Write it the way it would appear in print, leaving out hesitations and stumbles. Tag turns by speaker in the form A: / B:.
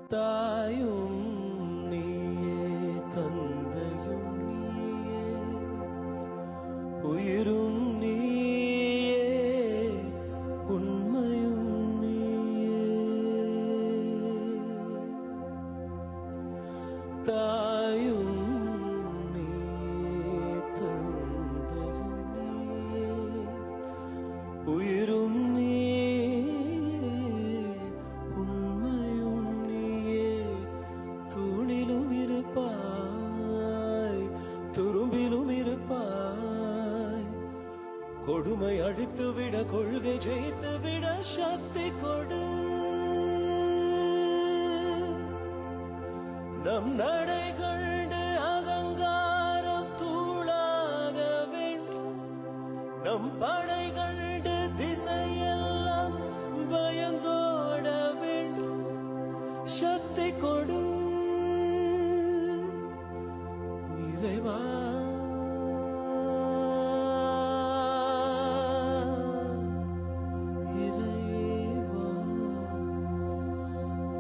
A: தாயும் நீயே, தந்தையும் நீயே, உயிரும் நீயே, உண்மையும் நீயே. தாயும் நீயே, தந்தையும் நீயே, உயிரும் துரும்பிலும் இருப்பாய். கொடுமை அழித்துவிட, கொள்கை ஜெயித்துவிட சக்தி கொடு. நம் நடை கண்டு அகங்காரம் தூளாக வேண்டும். நம் படை கண்டு திசையெல்லாம் பயந்தோட வேண்டும். சக்தி கொடு இறைவா.